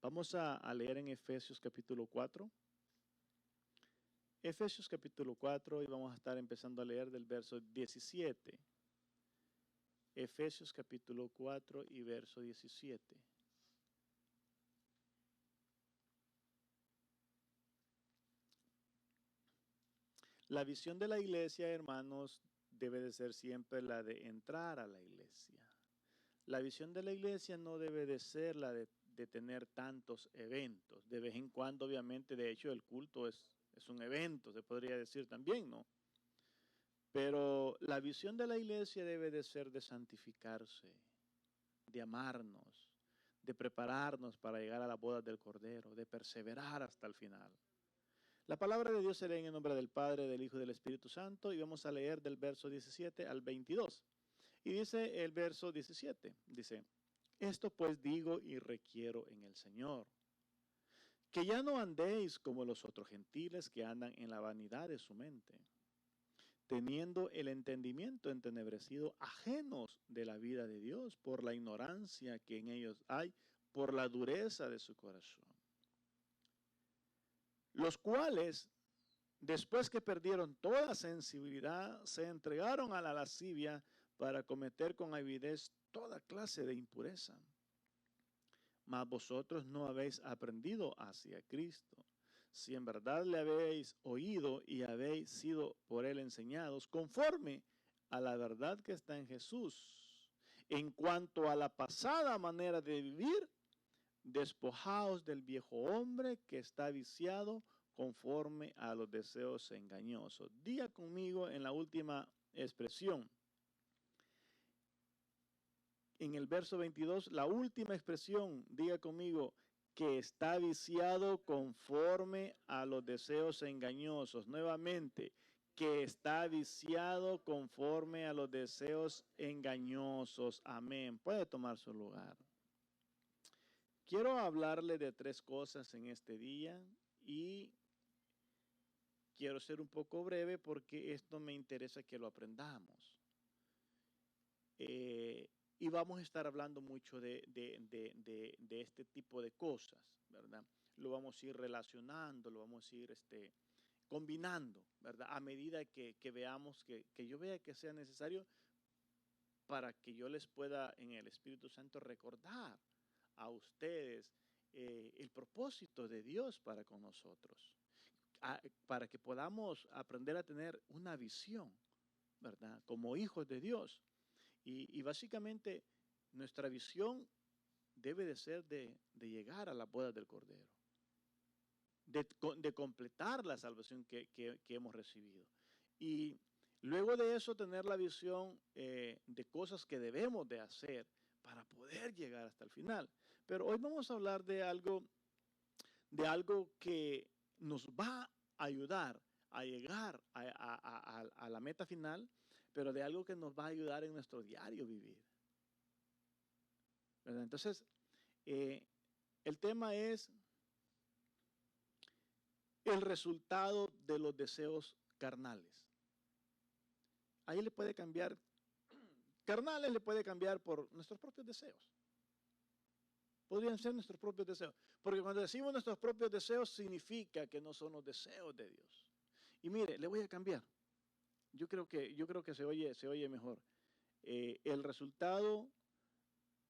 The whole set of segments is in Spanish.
Vamos a leer en Efesios capítulo 4. Efesios capítulo 4 y vamos a estar empezando a leer del verso 17. Efesios capítulo 4 y verso 17. La visión de la iglesia, hermanos, debe de ser siempre la de entrar a la iglesia. La visión de la iglesia no debe de ser la de tener tantos eventos. De vez en cuando, obviamente, de hecho, el culto es un evento, se podría decir también, ¿no? Pero la visión de la iglesia debe de ser de santificarse, de amarnos, de prepararnos para llegar a la boda del Cordero, de perseverar hasta el final. La palabra de Dios se lee en el nombre del Padre, del Hijo y del Espíritu Santo, y vamos a leer del verso 17 al 22. Y dice el verso 17, dice, esto pues digo y requiero en el Señor, que ya no andéis como los otros gentiles que andan en la vanidad de su mente, teniendo el entendimiento entenebrecido, ajenos de la vida de Dios por la ignorancia que en ellos hay, por la dureza de su corazón, los cuales, después que perdieron toda sensibilidad, se entregaron a la lascivia para cometer con avidez toda clase de impureza. Mas vosotros no habéis aprendido hacia Cristo, si en verdad le habéis oído y habéis sido por él enseñados, conforme a la verdad que está en Jesús. En cuanto a la pasada manera de vivir, despojaos del viejo hombre que está viciado conforme a los deseos engañosos. Diga conmigo en la última expresión. En el verso 22, la última expresión, diga conmigo, que está viciado conforme a los deseos engañosos. Nuevamente, que está viciado conforme a los deseos engañosos. Amén. Puede tomar su lugar. Quiero hablarle de tres cosas en este día y quiero ser un poco breve porque esto me interesa que lo aprendamos. Y vamos a estar hablando mucho de este tipo de cosas, ¿verdad? Lo vamos a ir relacionando, lo vamos a ir combinando, ¿verdad? A medida que veamos, que yo vea que sea necesario para que yo les pueda en el Espíritu Santo recordar a ustedes el propósito de Dios para con nosotros, para que podamos aprender a tener una visión, ¿verdad? Como hijos de Dios. Y básicamente nuestra visión debe de ser de llegar a la boda del Cordero, de completar la salvación que hemos recibido. Y luego de eso tener la visión de cosas que debemos de hacer para poder llegar hasta el final. Pero hoy vamos a hablar de algo que nos va a ayudar a llegar a la meta final, pero de algo que nos va a ayudar en nuestro diario vivir, ¿verdad? Entonces, el tema es el resultado de los deseos carnales. Ahí le puede cambiar, carnales le puede cambiar por nuestros propios deseos. Podrían ser nuestros propios deseos. Porque cuando decimos nuestros propios deseos, significa que no son los deseos de Dios. Y mire, le voy a cambiar. Yo creo que se oye mejor. El resultado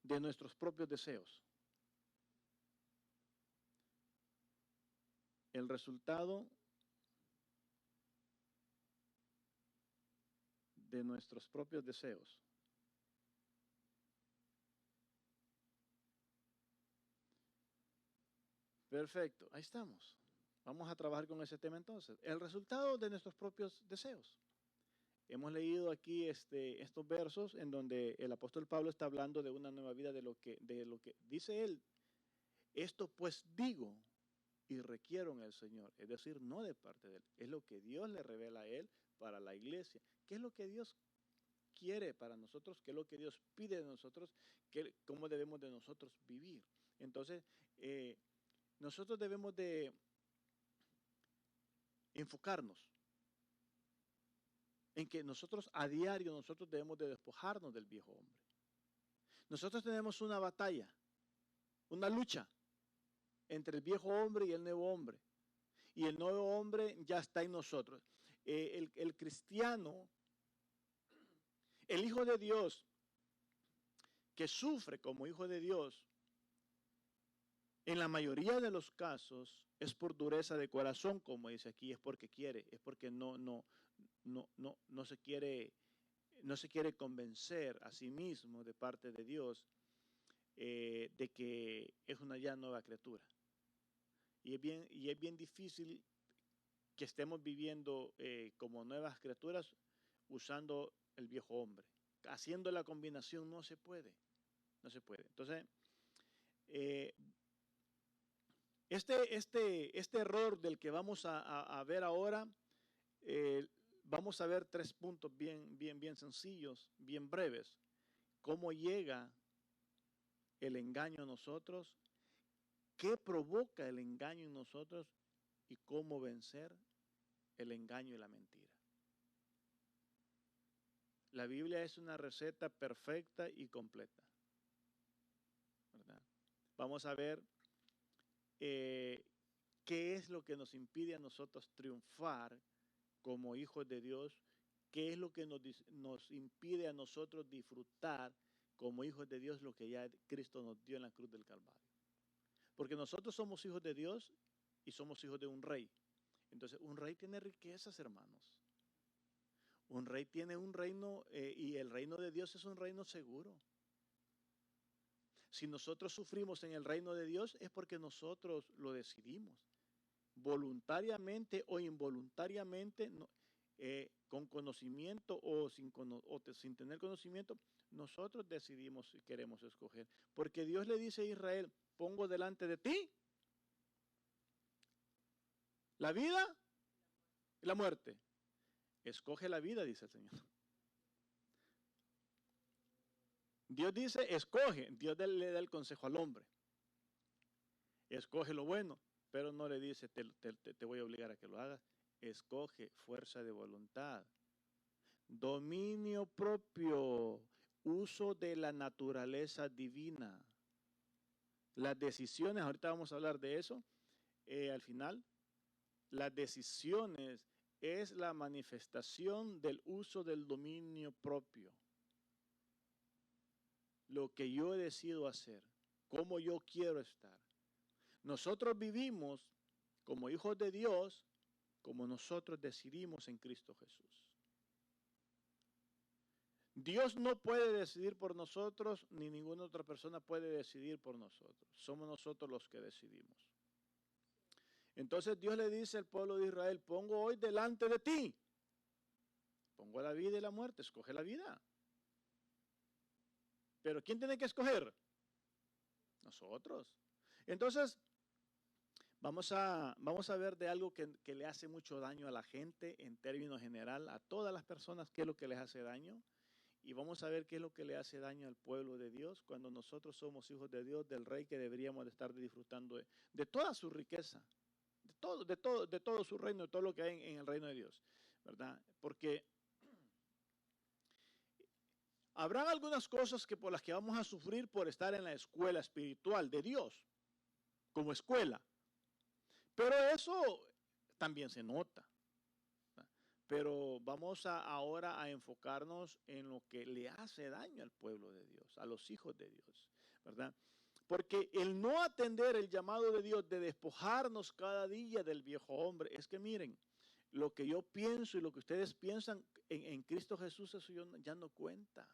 de nuestros propios deseos. El resultado de nuestros propios deseos. Perfecto, ahí estamos. Vamos a trabajar con ese tema entonces. El resultado de nuestros propios deseos. Hemos leído aquí estos versos en donde el apóstol Pablo está hablando de una nueva vida, de lo que dice él. Esto pues digo y requiero en el Señor, es decir, no de parte de él, es lo que Dios le revela a él para la iglesia. ¿Qué es lo que Dios quiere para nosotros? ¿Qué es lo que Dios pide de nosotros? ¿Cómo debemos de nosotros vivir? Entonces, nosotros debemos de enfocarnos en que nosotros a diario nosotros debemos de despojarnos del viejo hombre. Nosotros tenemos una batalla, una lucha entre el viejo hombre y el nuevo hombre. Y el nuevo hombre ya está en nosotros. El cristiano, el Hijo de Dios, que sufre como Hijo de Dios, en la mayoría de los casos es por dureza de corazón, como dice aquí, es porque quiere, es porque no se quiere convencer a sí mismo de parte de Dios de que es una ya nueva criatura. Y es bien difícil que estemos viviendo como nuevas criaturas usando el viejo hombre. Haciendo la combinación no se puede. No se puede. Entonces, este error del que vamos a ver ahora, vamos a ver 3 puntos bien sencillos, bien breves. ¿Cómo llega el engaño a nosotros? ¿Qué provoca el engaño en nosotros? Y cómo vencer el engaño y la mentira. La Biblia es una receta perfecta y completa, ¿verdad? Vamos a ver qué es lo que nos impide a nosotros triunfar como hijos de Dios, qué es lo que nos impide a nosotros disfrutar como hijos de Dios lo que ya Cristo nos dio en la cruz del Calvario. Porque nosotros somos hijos de Dios y somos hijos de un rey. Entonces, un rey tiene riquezas, hermanos. Un rey tiene un reino y el reino de Dios es un reino seguro. Si nosotros sufrimos en el reino de Dios es porque nosotros lo decidimos. Voluntariamente o involuntariamente, con conocimiento o sin tener conocimiento, nosotros decidimos si queremos escoger. Porque Dios le dice a Israel, pongo delante de ti la vida y la muerte. Escoge la vida, dice el Señor. Dios dice, escoge. Dios le da el consejo al hombre. Escoge lo bueno, pero no le dice, te voy a obligar a que lo hagas. Escoge fuerza de voluntad, dominio propio, uso de la naturaleza divina. Las decisiones, ahorita vamos a hablar de eso, al final, las decisiones es la manifestación del uso del dominio propio. Lo que yo decido hacer, cómo yo quiero estar. Nosotros vivimos como hijos de Dios, como nosotros decidimos en Cristo Jesús. Dios no puede decidir por nosotros, ni ninguna otra persona puede decidir por nosotros. Somos nosotros los que decidimos. Entonces Dios le dice al pueblo de Israel, pongo hoy delante de ti. Pongo la vida y la muerte, escoge la vida. Pero ¿quién tiene que escoger? Nosotros. Entonces, vamos a ver de algo que le hace mucho daño a la gente en términos general, a todas las personas, qué es lo que les hace daño. Y vamos a ver qué es lo que le hace daño al pueblo de Dios cuando nosotros somos hijos de Dios, del Rey que deberíamos de estar disfrutando de toda su riqueza, de todo su reino, de todo lo que hay en el reino de Dios, ¿verdad? Porque habrán algunas cosas que por las que vamos a sufrir por estar en la escuela espiritual de Dios, como escuela. Pero eso también se nota. Pero vamos ahora a enfocarnos en lo que le hace daño al pueblo de Dios, a los hijos de Dios, ¿verdad? Porque el no atender el llamado de Dios de despojarnos cada día del viejo hombre, es que miren, lo que yo pienso y lo que ustedes piensan en Cristo Jesús, eso ya no cuenta.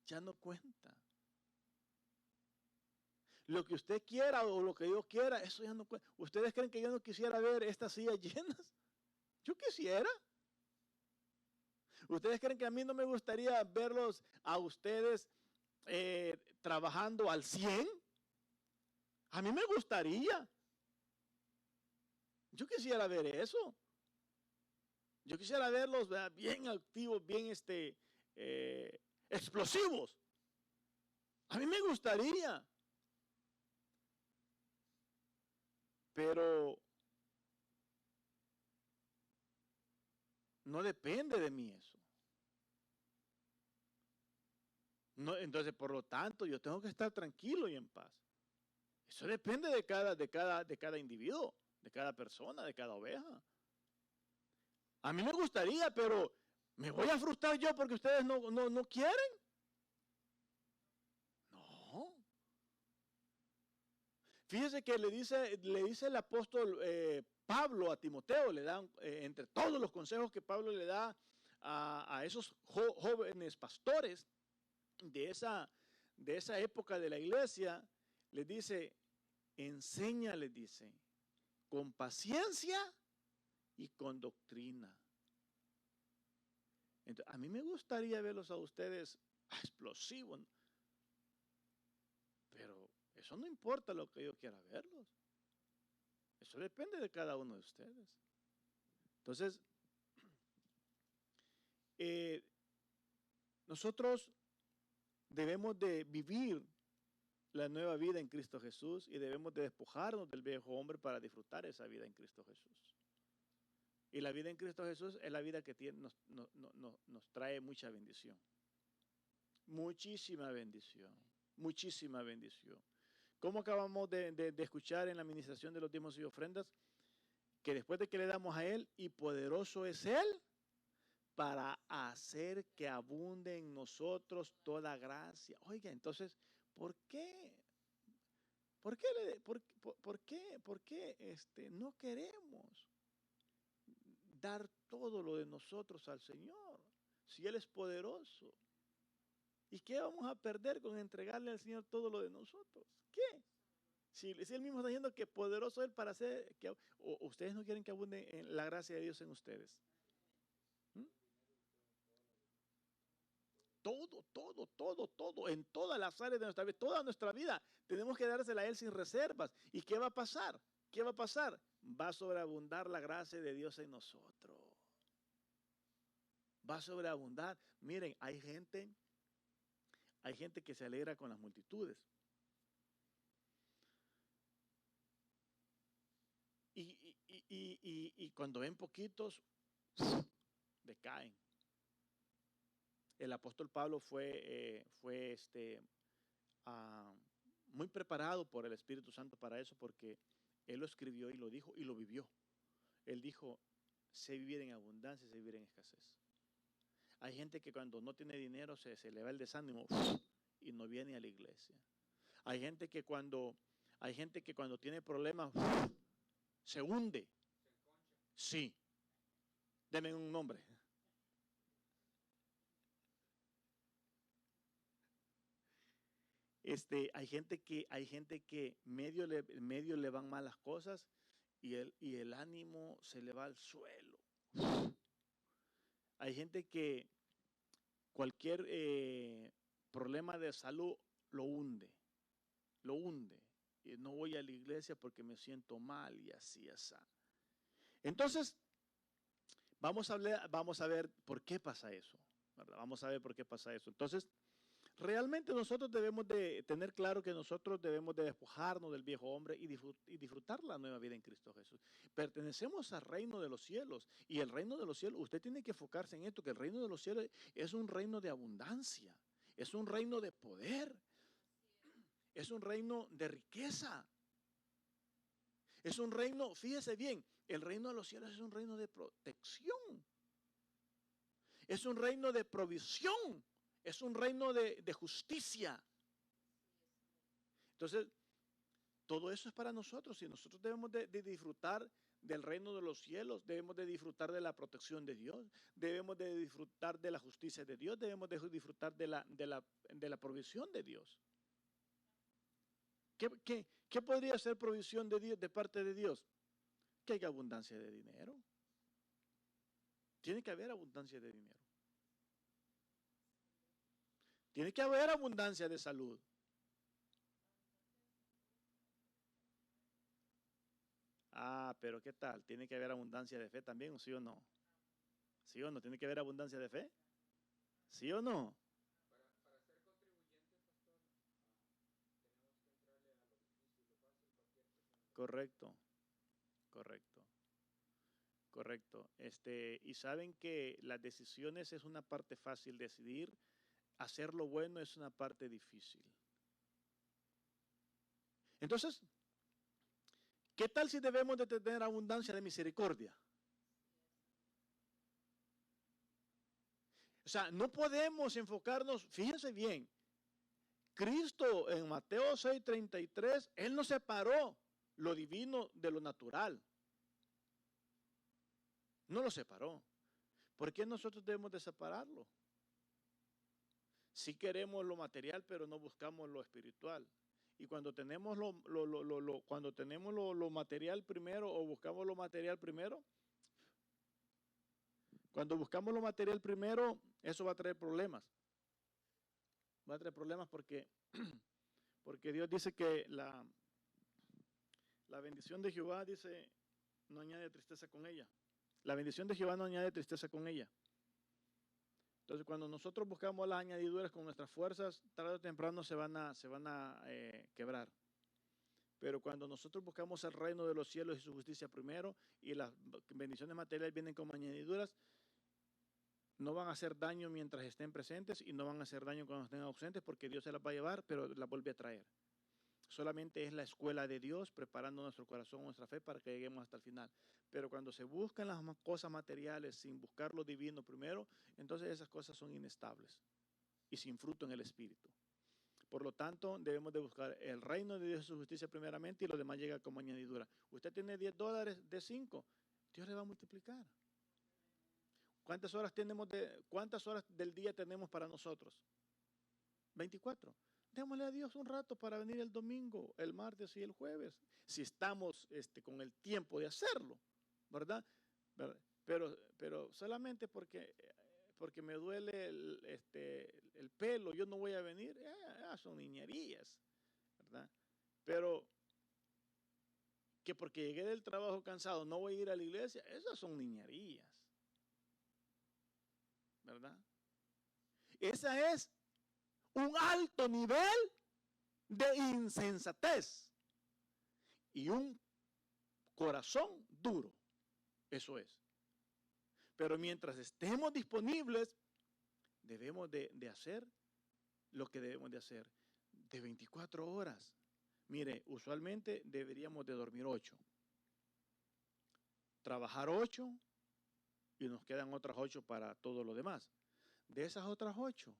Ya no cuenta. Lo que usted quiera o lo que yo quiera, eso ya no cuenta. ¿Ustedes creen que yo no quisiera ver estas sillas llenas? Yo quisiera. ¿Ustedes creen que a mí no me gustaría verlos a ustedes trabajando al 100? A mí me gustaría. Yo quisiera ver eso. Yo quisiera verlos bien activos, bien explosivos. A mí me gustaría. Pero no depende de mí eso. No, entonces, por lo tanto, yo tengo que estar tranquilo y en paz. Eso depende de cada individuo, de cada persona, de cada oveja. A mí me gustaría, pero ¿me voy a frustrar yo porque ustedes no quieren? No. Fíjese que le dice el apóstol Pablo a Timoteo, le dan, entre todos los consejos que Pablo le da a esos jóvenes pastores de esa época de la iglesia, les dice, enseña, les dice, con paciencia y con doctrina. Entonces, a mí me gustaría verlos a ustedes explosivos, pero eso no importa lo que yo quiera verlos. Eso depende de cada uno de ustedes. Entonces, nosotros debemos de vivir la nueva vida en Cristo Jesús y debemos de despojarnos del viejo hombre para disfrutar esa vida en Cristo Jesús. Y la vida en Cristo Jesús es la vida que nos trae mucha bendición. Muchísima bendición. Muchísima bendición. ¿Cómo acabamos de escuchar en la administración de los diezmos y ofrendas? Que después de que le damos a Él, y poderoso es Él para hacer que abunde en nosotros toda gracia. Oiga, entonces, ¿por qué? ¿Por qué no queremos dar todo lo de nosotros al Señor si Él es poderoso? ¿Y qué vamos a perder con entregarle al Señor todo lo de nosotros? ¿Qué? Si Él mismo está diciendo que poderoso es Él para hacer que... ¿O ustedes no quieren que abunde en la gracia de Dios en ustedes? ¿Mm? Todo, en todas las áreas de nuestra vida, toda nuestra vida, tenemos que dársela a Él sin reservas. ¿Y qué va a pasar? ¿Qué va a pasar? Va a sobreabundar la gracia de Dios en nosotros. Va a sobreabundar. Miren, hay gente que se alegra con las multitudes. Y cuando ven poquitos, decaen. El apóstol Pablo fue muy preparado por el Espíritu Santo para eso, porque él lo escribió y lo dijo y lo vivió. Él dijo, sé vivir en abundancia, sé vivir en escasez. Hay gente que cuando no tiene dinero se le va el desánimo y no viene a la iglesia. Hay gente que cuando tiene problemas se hunde. Sí. Denme un nombre. Hay gente que medio le van mal las cosas y el ánimo se le va al suelo. Hay gente que cualquier problema de salud lo hunde. Y no voy a la iglesia porque me siento mal y así. Entonces, vamos a ver por qué pasa eso, ¿verdad? Vamos a ver por qué pasa eso. Entonces, realmente nosotros debemos de tener claro que nosotros debemos de despojarnos del viejo hombre y disfrutar la nueva vida en Cristo Jesús. Pertenecemos al reino de los cielos, y el reino de los cielos, usted tiene que enfocarse en esto, que el reino de los cielos es un reino de abundancia, es un reino de poder, es un reino de riqueza, es un reino, fíjese bien, el reino de los cielos es un reino de protección, es un reino de provisión, es un reino de justicia. Entonces, todo eso es para nosotros y nosotros debemos de disfrutar del reino de los cielos, debemos de disfrutar de la protección de Dios, debemos de disfrutar de la justicia de Dios, debemos de disfrutar de la provisión de Dios. ¿Qué podría ser provisión de Dios, de parte de Dios? Que haya abundancia de dinero. Tiene que haber abundancia de dinero. Tiene que haber abundancia de salud. Pero ¿qué tal? ¿Tiene que haber abundancia de fe también, sí o no? ¿Sí o no? ¿Tiene que haber abundancia de fe? ¿Sí o no? Correcto, correcto, correcto. Y saben que las decisiones es una parte fácil, decidir hacer lo bueno es una parte difícil. Entonces, ¿qué tal si debemos de tener abundancia de misericordia? O sea, no podemos enfocarnos, fíjense bien, Cristo en Mateo 6:33, Él no separó lo divino de lo natural. No lo separó. ¿Por qué nosotros debemos de separarlo? Si queremos lo material, pero no buscamos lo espiritual. Y cuando tenemos cuando tenemos lo material primero o buscamos lo material primero, cuando buscamos lo material primero, eso va a traer problemas. Va a traer problemas porque Dios dice que la bendición de Jehová, dice, no añade tristeza con ella. La bendición de Jehová no añade tristeza con ella. Entonces, cuando nosotros buscamos las añadiduras con nuestras fuerzas, tarde o temprano se van a quebrar. Pero cuando nosotros buscamos el reino de los cielos y su justicia primero, y las bendiciones materiales vienen como añadiduras, no van a hacer daño mientras estén presentes y no van a hacer daño cuando estén ausentes, porque Dios se las va a llevar, pero las vuelve a traer. Solamente es la escuela de Dios preparando nuestro corazón, nuestra fe para que lleguemos hasta el final. Pero cuando se buscan las cosas materiales sin buscar lo divino primero, entonces esas cosas son inestables y sin fruto en el espíritu. Por lo tanto, debemos de buscar el reino de Dios y su justicia primeramente y lo demás llega como añadidura. Usted tiene $10 de 5, Dios le va a multiplicar. ¿Cuántas horas del día tenemos para nosotros? 24. Démosle a Dios un rato para venir el domingo, el martes y el jueves, si estamos con el tiempo de hacerlo, ¿verdad? Pero solamente porque me duele el pelo, yo no voy a venir, son niñerías, ¿verdad? Pero que porque llegué del trabajo cansado no voy a ir a la iglesia, esas son niñerías, ¿verdad? Esa es un alto nivel de insensatez y un corazón duro. Eso es. Pero mientras estemos disponibles, debemos de hacer lo que debemos de hacer. De 24 horas. Mire, usualmente deberíamos de dormir 8. Trabajar 8 y nos quedan otras 8 para todo lo demás. De esas otras 8,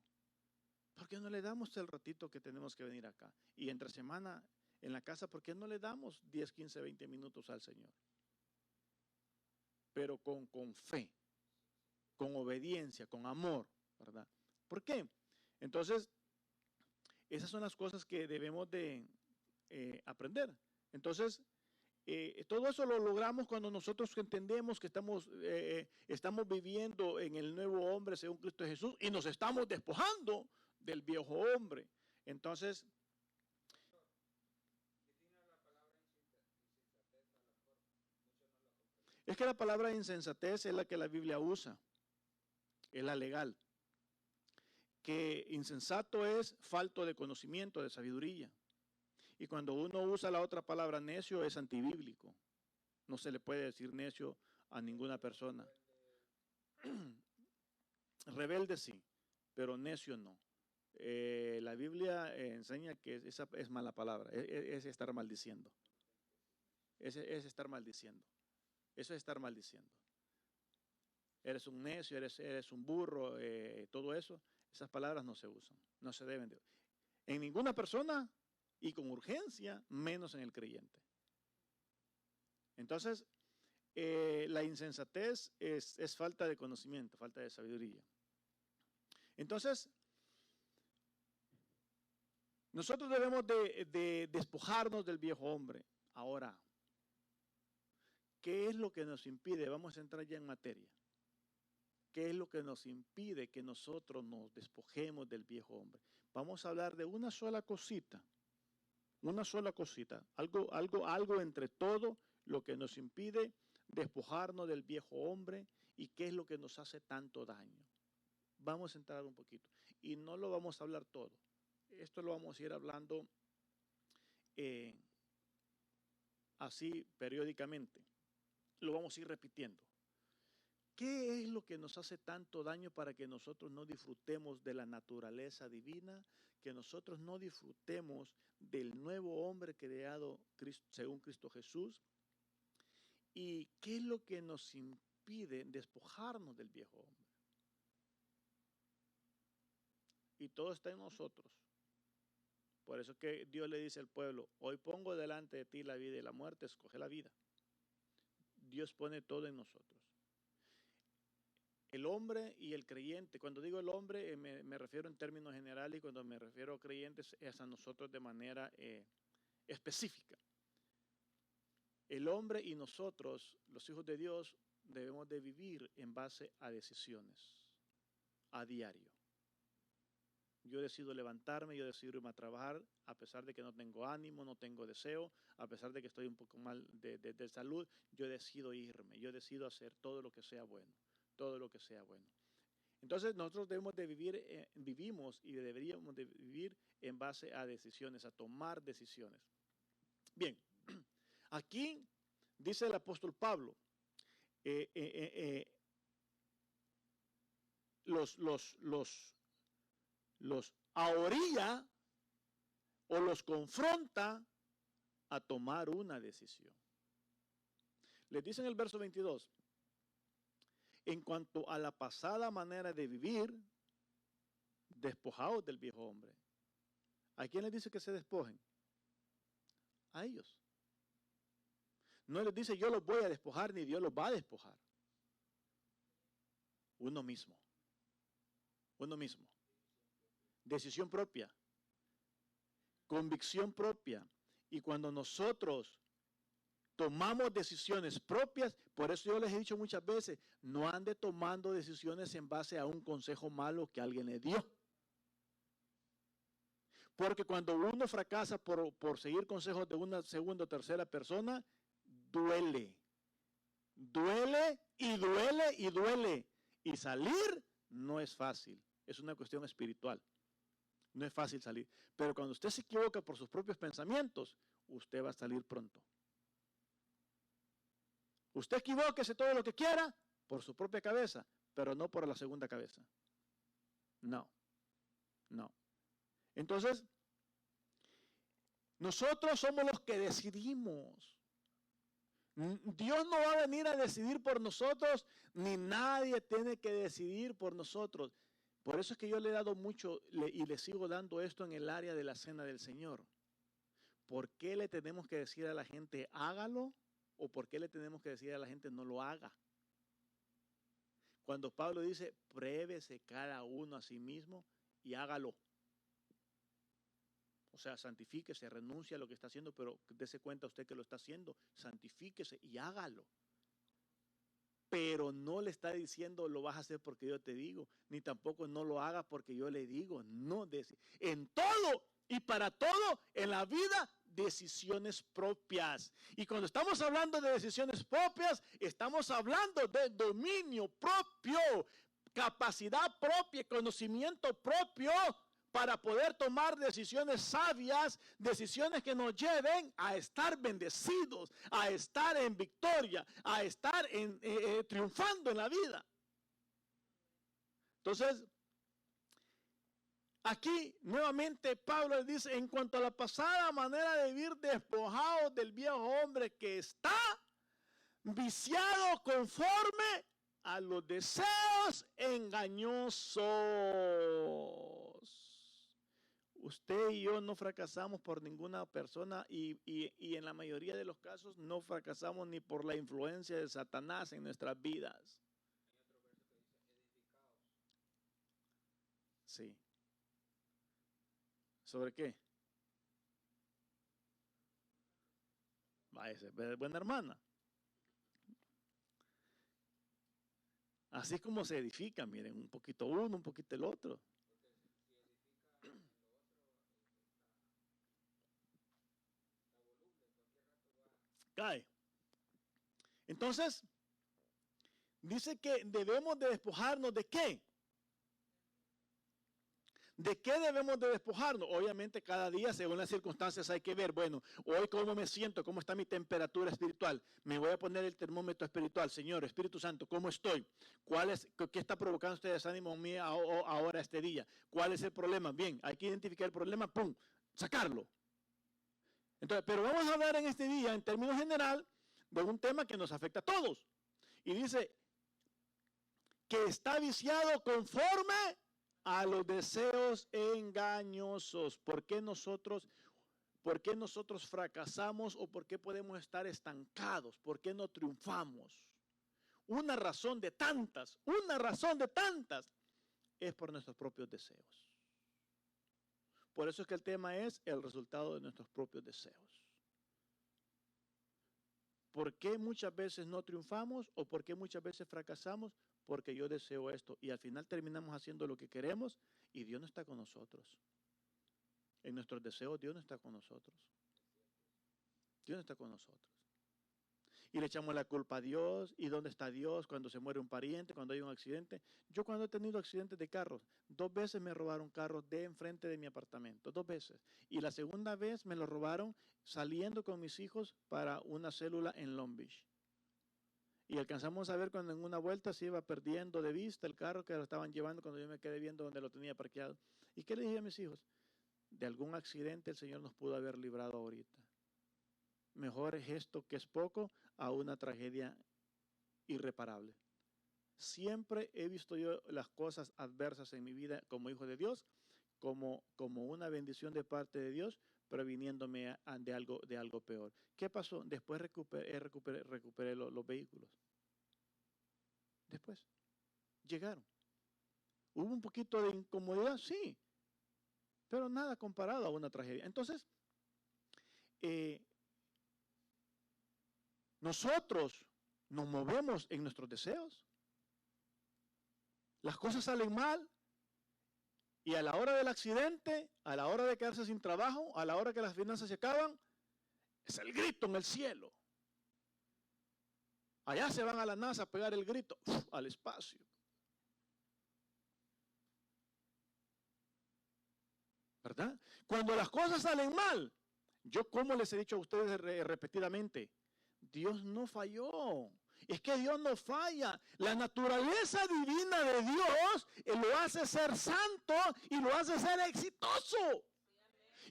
¿por qué no le damos el ratito que tenemos que venir acá? Y entre semana en la casa, ¿por qué no le damos 10, 15, 20 minutos al Señor? Pero con fe, con obediencia, con amor, ¿verdad? ¿Por qué? Entonces, esas son las cosas que debemos de aprender. Entonces, todo eso lo logramos cuando nosotros entendemos que estamos viviendo en el nuevo hombre según Cristo Jesús y nos estamos despojando del viejo hombre. Entonces, es que la palabra insensatez es la que la Biblia usa, es la legal. Que insensato es falto de conocimiento, de sabiduría. Y cuando uno usa la otra palabra necio es antibíblico. No se le puede decir necio a ninguna persona. Rebelde sí, pero necio no. La Biblia enseña que esa es mala palabra, es estar maldiciendo. Es estar maldiciendo. Eso es estar maldiciendo. Eres un necio, eres un burro, todo eso. Esas palabras no se usan, no se deben de. En ninguna persona y con urgencia, menos en el creyente. Entonces, la insensatez es falta de conocimiento, falta de sabiduría. Entonces, nosotros debemos de despojarnos del viejo hombre. Ahora, ¿qué es lo que nos impide? Vamos a entrar ya en materia. ¿Qué es lo que nos impide que nosotros nos despojemos del viejo hombre? Vamos a hablar de una sola cosita, algo entre todo lo que nos impide despojarnos del viejo hombre y qué es lo que nos hace tanto daño. Vamos a entrar un poquito y no lo vamos a hablar todo. Esto lo vamos a ir hablando así periódicamente. Lo vamos a ir repitiendo. ¿Qué es lo que nos hace tanto daño para que nosotros no disfrutemos de la naturaleza divina, que nosotros no disfrutemos del nuevo hombre creado según Cristo Jesús? ¿Y qué es lo que nos impide despojarnos del viejo hombre? Y todo está en nosotros. Por eso es que Dios le dice al pueblo, hoy pongo delante de ti la vida y la muerte, escoge la vida. Dios pone todo en nosotros. El hombre y el creyente, cuando digo el hombre me refiero en términos generales, y cuando me refiero a creyentes es a nosotros de manera específica. El hombre y nosotros, los hijos de Dios, debemos de vivir en base a decisiones, a diario. Yo decido levantarme, yo decido irme a trabajar, a pesar de que no tengo ánimo, no tengo deseo, a pesar de que estoy un poco mal de salud, yo decido irme, yo decido hacer todo lo que sea bueno, todo lo que sea bueno. Entonces nosotros debemos de vivir, vivimos y deberíamos de vivir en base a decisiones, a tomar decisiones. Bien, aquí dice el apóstol Pablo, los ahorilla o los confronta a tomar una decisión. Les dice en el verso 22, en cuanto a la pasada manera de vivir, despojados del viejo hombre. ¿A quién les dice que se despojen? A ellos. No les dice yo los voy a despojar ni Dios los va a despojar. Uno mismo. Uno mismo. Decisión propia. Convicción propia. Y cuando nosotros tomamos decisiones propias, por eso yo les he dicho muchas veces, no ande tomando decisiones en base a un consejo malo que alguien le dio. Porque cuando uno fracasa por seguir consejos de una segunda o tercera persona, duele. Duele y duele y duele. Y salir no es fácil. Es una cuestión espiritual. No es fácil salir. Pero cuando usted se equivoca por sus propios pensamientos, usted va a salir pronto. Usted equivóquese todo lo que quiera por su propia cabeza, pero no por la segunda cabeza. No. No. Entonces, nosotros somos los que decidimos. Dios no va a venir a decidir por nosotros, ni nadie tiene que decidir por nosotros. Por eso es que yo le he dado mucho y le sigo dando esto en el área de la cena del Señor. ¿Por qué le tenemos que decir a la gente hágalo? ¿O por qué le tenemos que decir a la gente no lo haga? Cuando Pablo dice, pruébese cada uno a sí mismo y hágalo. O sea, santifíquese, renuncia a lo que está haciendo, pero dése cuenta usted que lo está haciendo, santifíquese y hágalo. Pero no le está diciendo lo vas a hacer porque yo te digo, ni tampoco no lo hagas porque yo le digo. No, en todo y para todo en la vida, decisiones propias. Y cuando estamos hablando de decisiones propias, estamos hablando de dominio propio, capacidad propia, conocimiento propio, para poder tomar decisiones sabias, decisiones que nos lleven a estar bendecidos, a estar en victoria, a estar triunfando en la vida. Entonces, aquí nuevamente Pablo dice, en cuanto a la pasada manera de vivir, despojados del viejo hombre que está viciado conforme a los deseos engañosos. Usted y yo no fracasamos por ninguna persona y en la mayoría de los casos no fracasamos ni por la influencia de Satanás en nuestras vidas. Sí. ¿Sobre qué? Váyase, buena hermana. Así como se edifica, miren, un poquito uno, un poquito el otro. Cae. Entonces, dice que debemos de despojarnos de ¿qué? ¿De qué debemos de despojarnos? Obviamente cada día, según las circunstancias, hay que ver, bueno, hoy cómo me siento, cómo está mi temperatura espiritual. Me voy a poner el termómetro espiritual. Señor, Espíritu Santo, ¿cómo estoy? ¿Qué está provocando este desánimo en mí ahora este día? ¿Cuál es el problema? Bien, hay que identificar el problema, ¡pum!, sacarlo. Entonces, pero vamos a hablar en este día, en términos general, de un tema que nos afecta a todos. Y dice que está viciado conforme a los deseos engañosos. ¿Por qué nosotros fracasamos o por qué podemos estar estancados? ¿Por qué no triunfamos? Una razón de tantas es por nuestros propios deseos. Por eso es que el tema es el resultado de nuestros propios deseos. ¿Por qué muchas veces no triunfamos o por qué muchas veces fracasamos? Porque yo deseo esto y al final terminamos haciendo lo que queremos y Dios no está con nosotros. En nuestros deseos Dios no está con nosotros. Dios no está con nosotros. Y le echamos la culpa a Dios. ¿Y dónde está Dios cuando se muere un pariente, cuando hay un accidente? Yo cuando he tenido accidentes de carros, 2 veces me robaron carros de enfrente de mi apartamento, 2 veces. Y la segunda vez me lo robaron saliendo con mis hijos para una célula en Long Beach. Y alcanzamos a ver cuando en una vuelta se iba perdiendo de vista el carro que lo estaban llevando cuando yo me quedé viendo donde lo tenía parqueado. ¿Y qué le dije a mis hijos? De algún accidente el Señor nos pudo haber librado ahorita. Mejor es esto que es poco a una tragedia irreparable. Siempre he visto yo las cosas adversas en mi vida como hijo de Dios, como una bendición de parte de Dios, previniéndome de algo peor. ¿Qué pasó? Después recuperé los vehículos. Después llegaron. ¿Hubo un poquito de incomodidad? Sí, pero nada comparado a una tragedia. Entonces, nosotros nos movemos en nuestros deseos. Las cosas salen mal y a la hora del accidente, a la hora de quedarse sin trabajo, a la hora que las finanzas se acaban, es el grito en el cielo. Allá se van a la NASA a pegar el grito, al espacio. ¿Verdad? Cuando las cosas salen mal, yo como les he dicho a ustedes repetidamente, Dios no falló. Es que Dios no falla. La naturaleza divina de Dios lo hace ser santo y lo hace ser exitoso.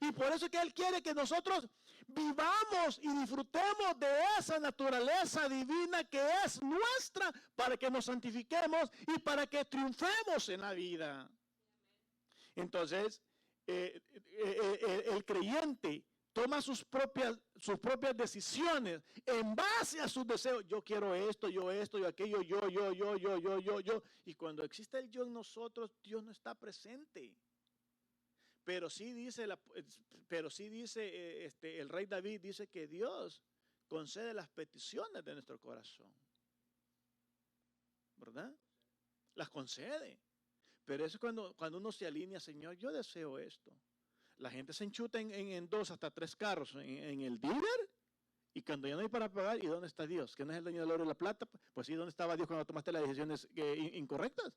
Y por eso es que Él quiere que nosotros vivamos y disfrutemos de esa naturaleza divina que es nuestra para que nos santifiquemos y para que triunfemos en la vida. Entonces, el creyente toma sus propias decisiones en base a sus deseos. Yo quiero esto, yo aquello, yo. Y cuando existe el yo en nosotros, Dios no está presente. Pero sí dice el rey David, dice que Dios concede las peticiones de nuestro corazón. ¿Verdad? Las concede. Pero eso es cuando uno se alinea, Señor, yo deseo esto. La gente se enchuta en 2 hasta 3 carros en el dealer y cuando ya no hay para pagar, ¿y dónde está Dios? ¿Que no es el dueño del oro y la plata? Pues sí, ¿dónde estaba Dios cuando tomaste las decisiones incorrectas?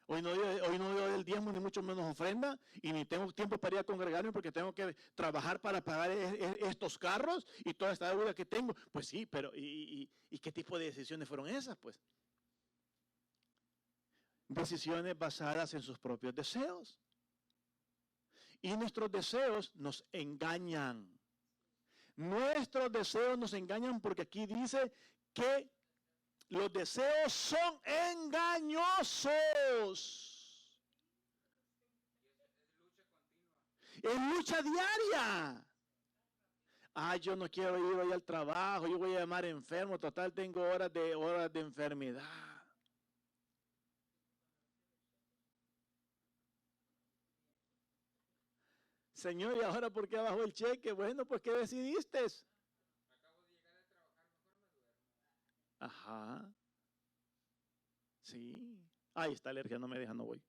Hoy no doy el diezmo ni mucho menos ofrenda y ni tengo tiempo para ir a congregarme porque tengo que trabajar para pagar estos carros y toda esta deuda que tengo. Pues sí, pero ¿y qué tipo de decisiones fueron esas? Pues decisiones basadas en sus propios deseos. Y nuestros deseos nos engañan. Nuestros deseos nos engañan porque aquí dice que los deseos son engañosos. Es lucha diaria. Yo no quiero ir hoy al trabajo, yo voy a llamar enfermo, total tengo horas de enfermedad. Señor, ¿y ahora por qué bajó el cheque? Bueno, pues ¿qué decidiste? Acabo de llegar de trabajar, mejor me duermo. Ajá. Sí. Ay, esta alergia no me deja, no voy.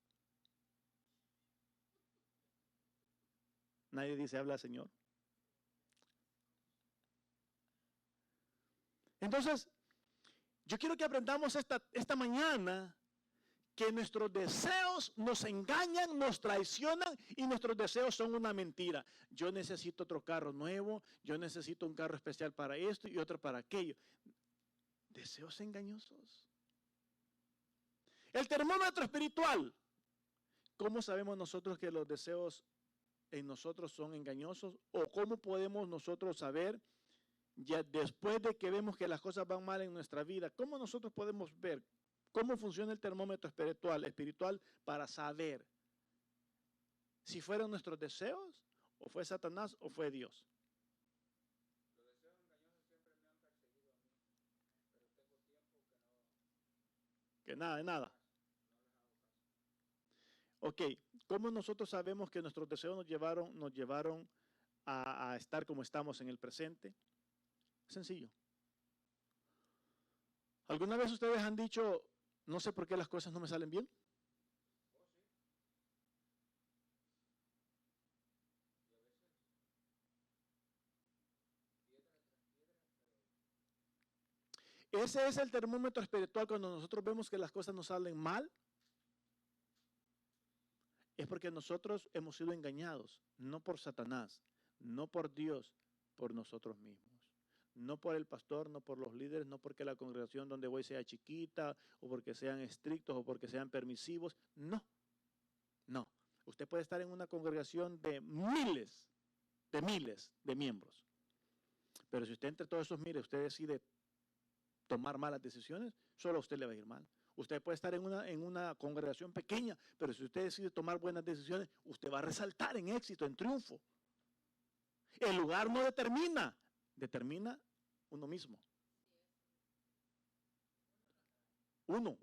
Nadie dice, habla Señor. Entonces, yo quiero que aprendamos esta mañana que nuestros deseos nos engañan, nos traicionan y nuestros deseos son una mentira. Yo necesito otro carro nuevo, yo necesito un carro especial para esto y otro para aquello. Deseos engañosos. El termómetro espiritual. ¿Cómo sabemos nosotros que los deseos en nosotros son engañosos? ¿O cómo podemos nosotros saber, ya después de que vemos que las cosas van mal en nuestra vida, cómo nosotros podemos ver cómo funciona el termómetro espiritual para saber si fueron nuestros deseos, o fue Satanás, o fue Dios? Que nada, de nada. Ok, ¿cómo nosotros sabemos que nuestros deseos nos llevaron a estar como estamos en el presente? Sencillo. ¿Alguna vez ustedes han dicho, no sé por qué las cosas no me salen bien? Ese es el termómetro espiritual. Cuando nosotros vemos que las cosas nos salen mal, es porque nosotros hemos sido engañados, no por Satanás, no por Dios, por nosotros mismos. No por el pastor, no por los líderes, no porque la congregación donde voy sea chiquita, o porque sean estrictos, o porque sean permisivos. No, no. Usted puede estar en una congregación de miles de miembros. Pero si usted entre todos esos miles, usted decide tomar malas decisiones, solo a usted le va a ir mal. Usted puede estar en una congregación pequeña, pero si usted decide tomar buenas decisiones, usted va a resaltar en éxito, en triunfo. El lugar no determina uno mismo. Uno.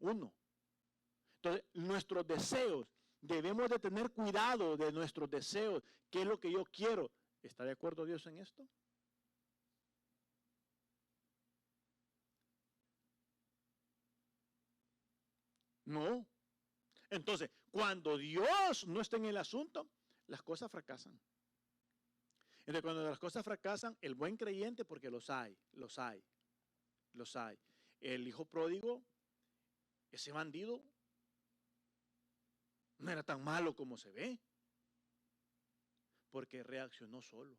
Entonces, nuestros deseos, debemos de tener cuidado de nuestros deseos. ¿Qué es lo que yo quiero? ¿Está de acuerdo Dios en esto? No. Entonces, cuando Dios no está en el asunto, las cosas fracasan. Entonces, cuando las cosas fracasan, el buen creyente, porque los hay. El hijo pródigo, ese bandido, no era tan malo como se ve, porque reaccionó solo.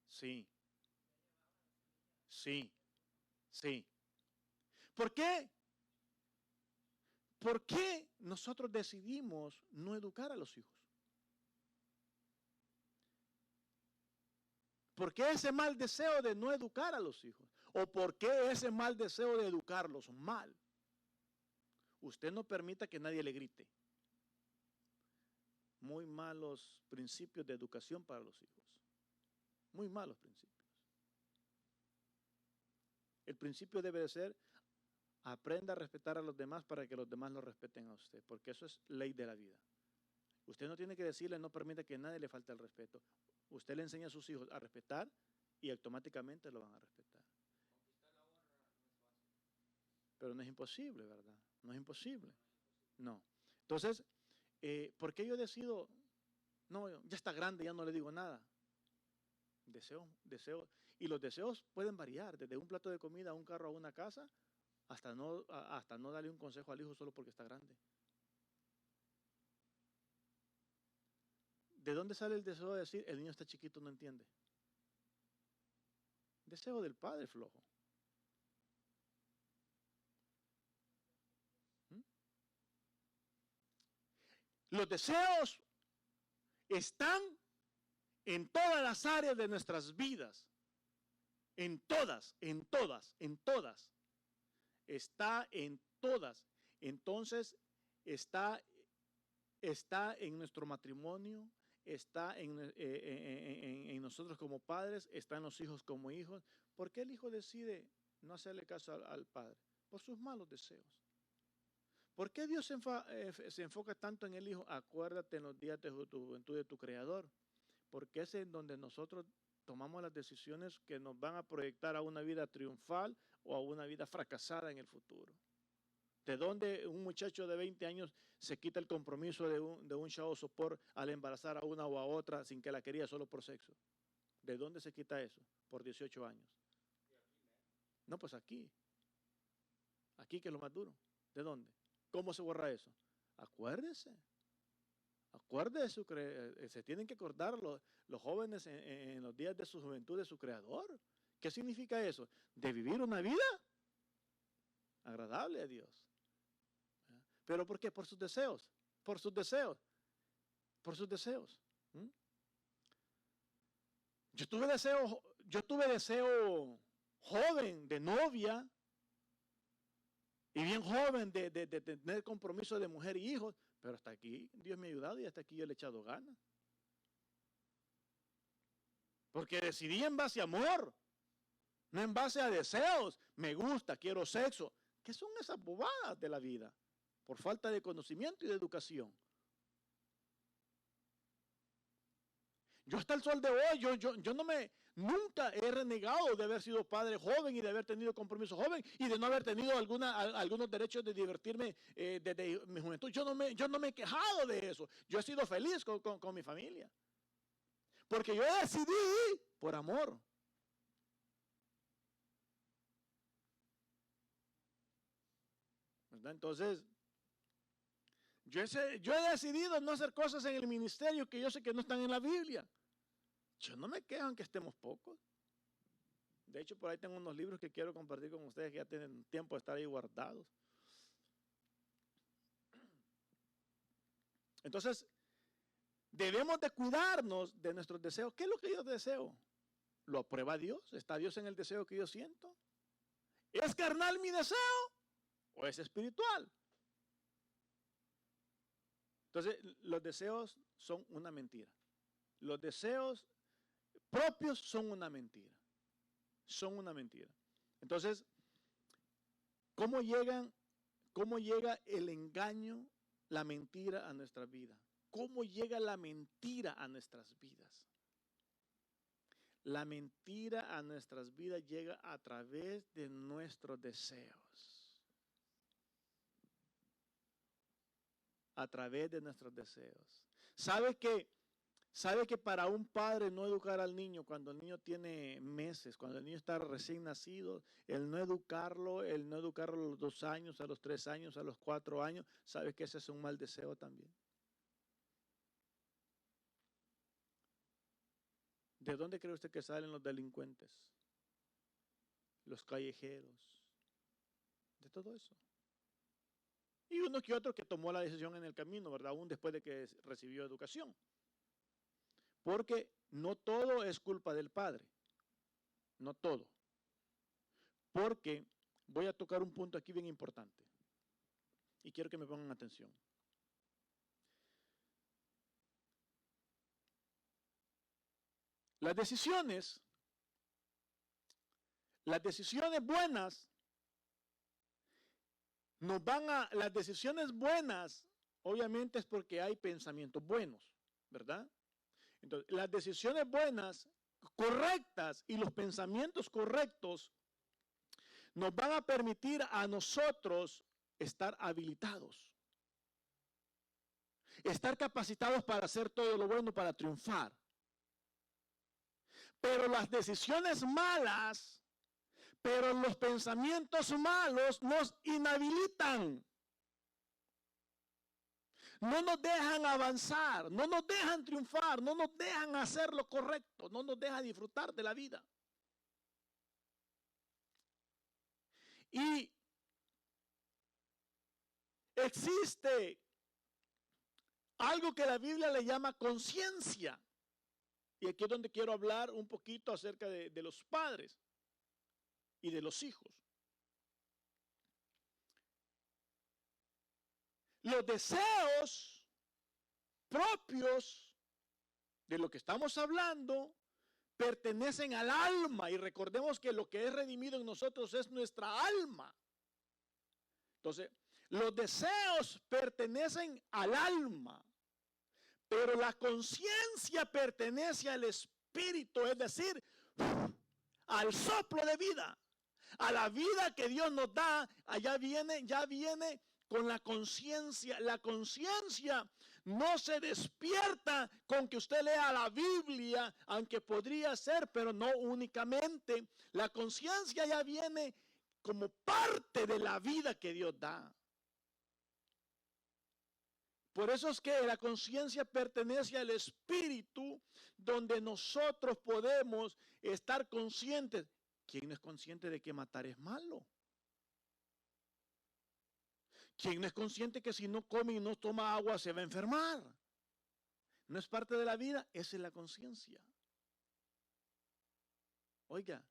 Sí. ¿Por qué? ¿Por qué nosotros decidimos no educar a los hijos? ¿Por qué ese mal deseo de no educar a los hijos? ¿O por qué ese mal deseo de educarlos mal? Usted no permita que nadie le grite. Muy malos principios de educación para los hijos. Muy malos principios. El principio debe de ser, aprenda a respetar a los demás para que los demás lo respeten a usted, porque eso es ley de la vida. Usted no tiene que decirle, no permita que nadie le falte el respeto. Usted le enseña a sus hijos a respetar y automáticamente lo van a respetar. Pero no es imposible, ¿verdad? No es imposible. No. Entonces, ¿por qué yo decido? No, ya está grande, ya no le digo nada. Deseo. Y los deseos pueden variar, desde un plato de comida, a un carro, a una casa, hasta no darle un consejo al hijo solo porque está grande. ¿De dónde sale el deseo de decir, el niño está chiquito, no entiende? Deseo del padre flojo. ¿Mm? Los deseos están en todas las áreas de nuestras vidas. En todas. Está en todas. Entonces, está en nuestro matrimonio, está en nosotros como padres, está en los hijos como hijos. ¿Por qué el hijo decide no hacerle caso al padre? Por sus malos deseos. ¿Por qué Dios se enfoca tanto en el hijo? Acuérdate en los días de tu juventud de tu Creador. Porque es en donde nosotros tomamos las decisiones que nos van a proyectar a una vida triunfal o a una vida fracasada en el futuro. ¿De dónde un muchacho de 20 años se quita el compromiso de un chavo sopor al embarazar a una o a otra sin que la quería solo por sexo? ¿De dónde se quita eso? Por 18 años. No, pues aquí. Aquí que es lo más duro. ¿De dónde? ¿Cómo se borra eso? Acuérdese. Acuérdese, se tienen que acordar los jóvenes en los días de su juventud de su creador. ¿Qué significa eso? De vivir una vida agradable a Dios. ¿Pero por qué? Por sus deseos. Por sus deseos. Por sus deseos. Yo tuve deseo joven de novia y bien joven de tener compromiso de mujer y hijos, pero hasta aquí Dios me ha ayudado y hasta aquí yo le he echado ganas. Porque decidí en base a amor, no en base a deseos. Me gusta, quiero sexo. ¿Qué son esas bobadas de la vida? Por falta de conocimiento y de educación. Yo hasta el sol de hoy, nunca he renegado de haber sido padre joven y de haber tenido compromiso joven y de no haber tenido algunos derechos de divertirme desde mi juventud. Yo no me he quejado de eso. Yo he sido feliz con mi familia. Porque yo decidí por amor. ¿Verdad? Entonces, yo he decidido no hacer cosas en el ministerio que yo sé que no están en la Biblia. Yo no me quejo en que estemos pocos. De hecho, por ahí tengo unos libros que quiero compartir con ustedes que ya tienen tiempo de estar ahí guardados. Entonces, debemos de cuidarnos de nuestros deseos. ¿Qué es lo que yo deseo? ¿Lo aprueba Dios? ¿Está Dios en el deseo que yo siento? ¿Es carnal mi deseo o es espiritual? Entonces, los deseos son una mentira. Los deseos propios son una mentira. Son una mentira. Entonces, ¿cómo llega el engaño, la mentira a nuestra vida? ¿Cómo llega la mentira a nuestras vidas? La mentira a nuestras vidas llega a través de nuestros deseos. A través de nuestros deseos. ¿Sabe que para un padre no educar al niño cuando el niño tiene meses, cuando el niño está recién nacido, el no educarlo a los 2 años, a los 3 años, a los 4 años, sabe que ese es un mal deseo también? ¿De dónde cree usted que salen los delincuentes? Los callejeros. De todo eso. Y uno que otro que tomó la decisión en el camino, ¿verdad? Aún después de que recibió educación. Porque no todo es culpa del padre. No todo. Porque voy a tocar un punto aquí bien importante. Y quiero que me pongan atención. Las decisiones buenas las decisiones buenas, obviamente es porque hay pensamientos buenos, ¿verdad? Entonces, las decisiones buenas, correctas y los pensamientos correctos nos van a permitir a nosotros estar habilitados, estar capacitados para hacer todo lo bueno, para triunfar. Pero las decisiones malas, pero los pensamientos malos nos inhabilitan. No nos dejan avanzar, no nos dejan triunfar, no nos dejan hacer lo correcto, no nos dejan disfrutar de la vida. Y existe algo que la Biblia le llama conciencia. Y aquí es donde quiero hablar un poquito acerca de los padres y de los hijos. Los deseos propios de lo que estamos hablando pertenecen al alma, y recordemos que lo que es redimido en nosotros es nuestra alma. Entonces, los deseos pertenecen al alma, pero la conciencia pertenece al espíritu, es decir, al soplo de vida, a la vida que Dios nos da. Ya viene con la conciencia. La conciencia no se despierta con que usted lea la Biblia, aunque podría ser, pero no únicamente. La conciencia ya viene como parte de la vida que Dios da. Por eso es que la conciencia pertenece al espíritu, donde nosotros podemos estar conscientes. ¿Quién no es consciente de que matar es malo? ¿Quién no es consciente que si no come y no toma agua se va a enfermar? No es parte de la vida, esa es la conciencia. Oiga,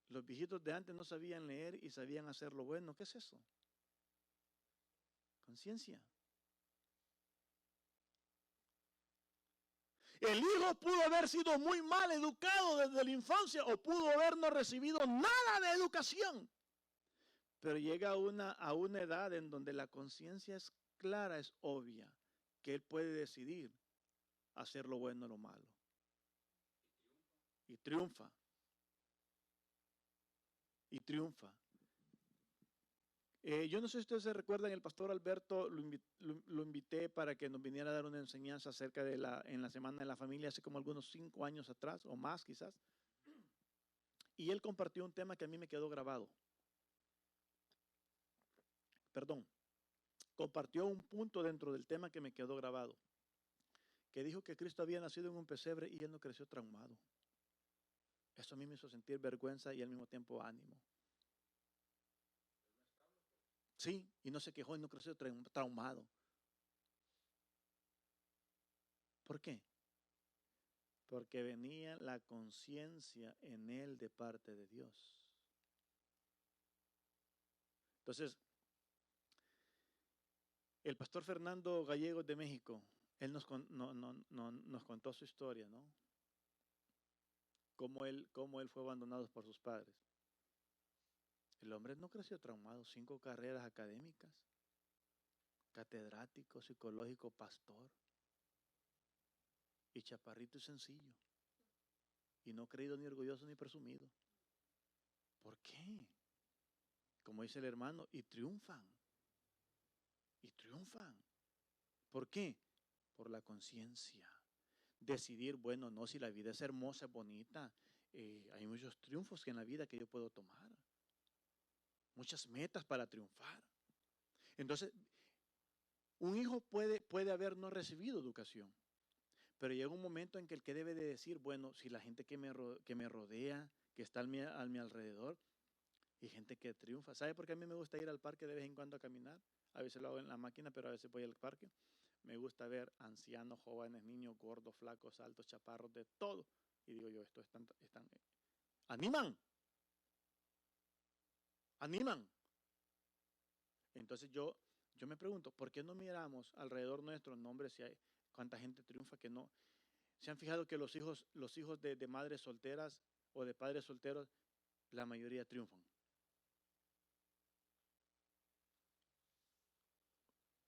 los viejitos de antes no sabían leer y sabían hacer lo bueno. ¿Qué es eso? Conciencia. El hijo pudo haber sido muy mal educado desde la infancia o pudo haber no recibido nada de educación. Pero llega a una edad en donde la conciencia es clara, es obvia, que él puede decidir hacer lo bueno o lo malo. Y triunfa. Y triunfa. Yo no sé si ustedes se recuerdan, el pastor Alberto lo invité para que nos viniera a dar una enseñanza acerca de en la Semana de la Familia hace como algunos 5 años atrás o más quizás. Y él compartió un tema que a mí me quedó grabado. Perdón, compartió un punto dentro del tema que me quedó grabado, que dijo que Cristo había nacido en un pesebre y él no creció traumado. Eso a mí me hizo sentir vergüenza y al mismo tiempo ánimo. Sí, y no se quejó y no creció traumado. ¿Por qué? Porque venía la conciencia en él de parte de Dios. Entonces, el pastor Fernando Gallegos de México, él nos contó su historia, ¿no? Cómo él fue abandonado por sus padres. El hombre no creció traumado, 5 carreras académicas, catedrático, psicológico, pastor, y chaparrito y sencillo, y no creído ni orgulloso ni presumido. ¿Por qué? Como dice el hermano, y triunfan. Y triunfan. ¿Por qué? Por la conciencia. Decidir, bueno, no, si la vida es hermosa, es bonita, hay muchos triunfos que en la vida que yo puedo tomar. Muchas metas para triunfar. Entonces, un hijo puede haber no recibido educación, pero llega un momento en que el que debe de decir, bueno, si la gente que me rodea, que está a mi alrededor, y gente que triunfa. ¿Sabe por qué a mí me gusta ir al parque de vez en cuando a caminar? A veces lo hago en la máquina, pero a veces voy al parque. Me gusta ver ancianos, jóvenes, niños, gordos, flacos, altos, chaparros, de todo. Y digo yo, estos animan. Animan. Entonces yo me pregunto, ¿por qué no miramos alrededor nuestro nombres si hay cuánta gente triunfa que no? ¿Se han fijado que los hijos de madres solteras o de padres solteros, la mayoría triunfan?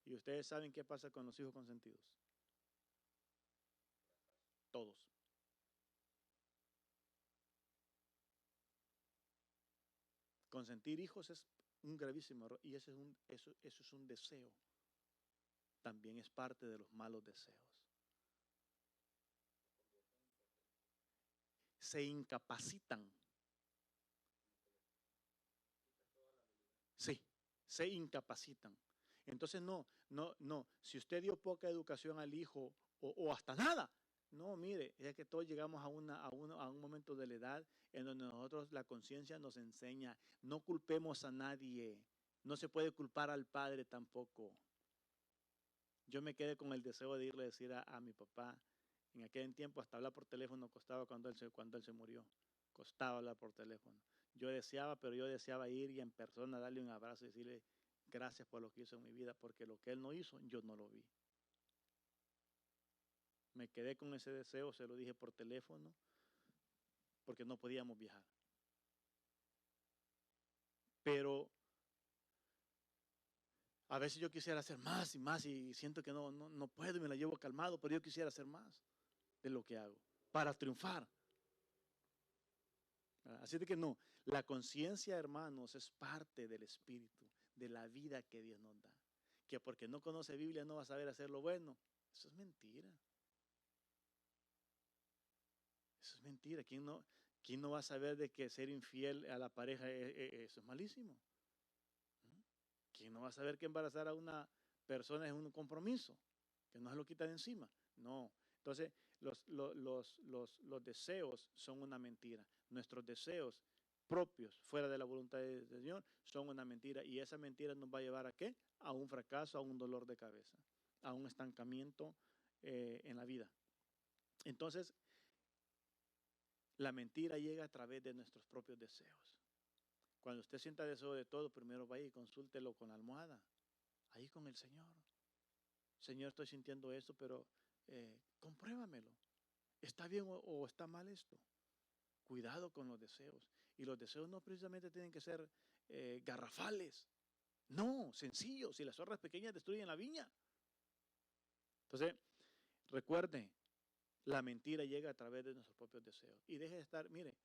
Y ustedes saben qué pasa con los hijos consentidos. Todos. Consentir hijos es un gravísimo error y eso es un deseo. También es parte de los malos deseos. Se incapacitan. Sí, se incapacitan. Entonces no. Si usted dio poca educación al hijo o hasta nada, no, mire, es que todos llegamos a un momento de la edad en donde nosotros la conciencia nos enseña, no culpemos a nadie, no se puede culpar al padre tampoco. Yo me quedé con el deseo de irle a decir a mi papá, en aquel tiempo hasta hablar por teléfono costaba cuando él se murió, costaba hablar por teléfono. Yo deseaba ir y en persona darle un abrazo y decirle gracias por lo que hizo en mi vida, porque lo que él no hizo, yo no lo vi. Me quedé con ese deseo, se lo dije por teléfono, porque no podíamos viajar. Pero a veces yo quisiera hacer más y más y siento que no puedo y me la llevo calmado, pero yo quisiera hacer más de lo que hago para triunfar. Así de que no, la conciencia, hermanos, es parte del espíritu, de la vida que Dios nos da. Que porque no conoce Biblia no va a saber hacer lo bueno. Eso es mentira. Eso es mentira. ¿Quién no va a saber de que ser infiel a la pareja eso es malísimo? ¿Quién no va a saber que embarazar a una persona es un compromiso? Que no se lo quita de encima. No. Entonces, los deseos son una mentira. Nuestros deseos propios, fuera de la voluntad del Señor, son una mentira. Y esa mentira nos va a llevar ¿a qué? A un fracaso, a un dolor de cabeza, a un estancamiento en la vida. Entonces, la mentira llega a través de nuestros propios deseos. Cuando usted sienta deseo de todo, primero vaya y consúltelo con la almohada, ahí con el Señor. Señor, estoy sintiendo esto, pero compruébamelo. ¿Está bien o está mal esto? Cuidado con los deseos. Y los deseos no precisamente tienen que ser garrafales. No, sencillos. Si las zorras pequeñas destruyen la viña. Entonces, recuerde, la mentira llega a través de nuestros propios deseos. Y deje de estar, mire,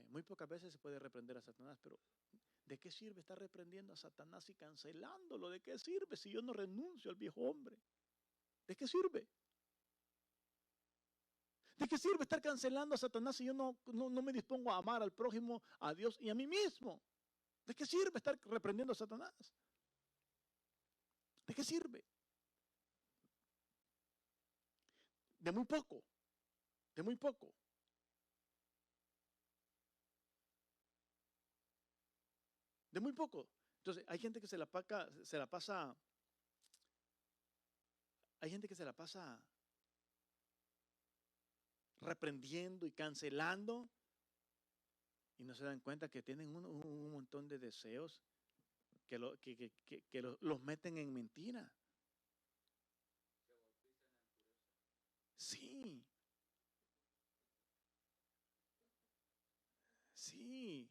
muy pocas veces se puede reprender a Satanás, pero ¿de qué sirve estar reprendiendo a Satanás y cancelándolo? ¿De qué sirve si yo no renuncio al viejo hombre? ¿De qué sirve? ¿De qué sirve estar cancelando a Satanás si yo no me dispongo a amar al prójimo, a Dios y a mí mismo? ¿De qué sirve estar reprendiendo a Satanás? ¿De qué sirve? De muy poco, de muy poco. De muy poco. Entonces, hay gente que hay gente que se la pasa reprendiendo y cancelando y no se dan cuenta que tienen un montón de deseos que los meten en mentira. Sí, sí.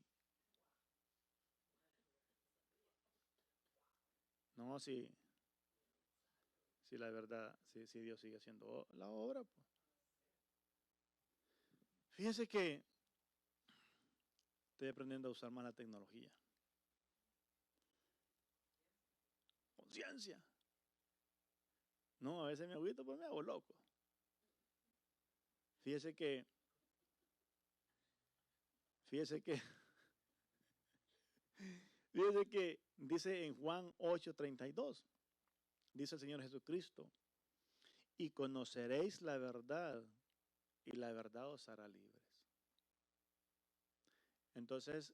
No, sí, sí, la verdad, sí, Dios sigue haciendo la obra. Pues. Fíjese que estoy aprendiendo a usar más la tecnología. Conciencia. No, a veces me agüito, pues me hago loco. Fíjese que, fíjese que, fíjese que dice en Juan 8:32, dice el Señor Jesucristo, y conoceréis la verdad, y la verdad os hará libres. Entonces,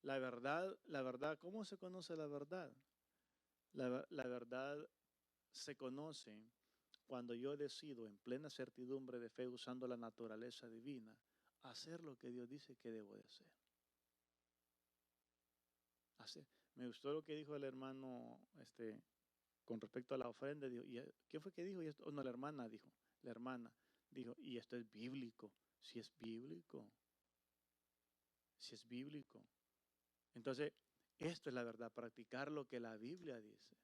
la verdad, ¿cómo se conoce la verdad? La verdad se conoce cuando yo decido en plena certidumbre de fe, usando la naturaleza divina, hacer lo que Dios dice que debo de hacer. Me gustó lo que dijo el hermano con respecto a la ofrenda. ¿Qué fue que dijo? No, la hermana dijo. La hermana dijo, y esto es bíblico. Si es bíblico. Si es bíblico. Entonces, esto es la verdad, practicar lo que la Biblia dice.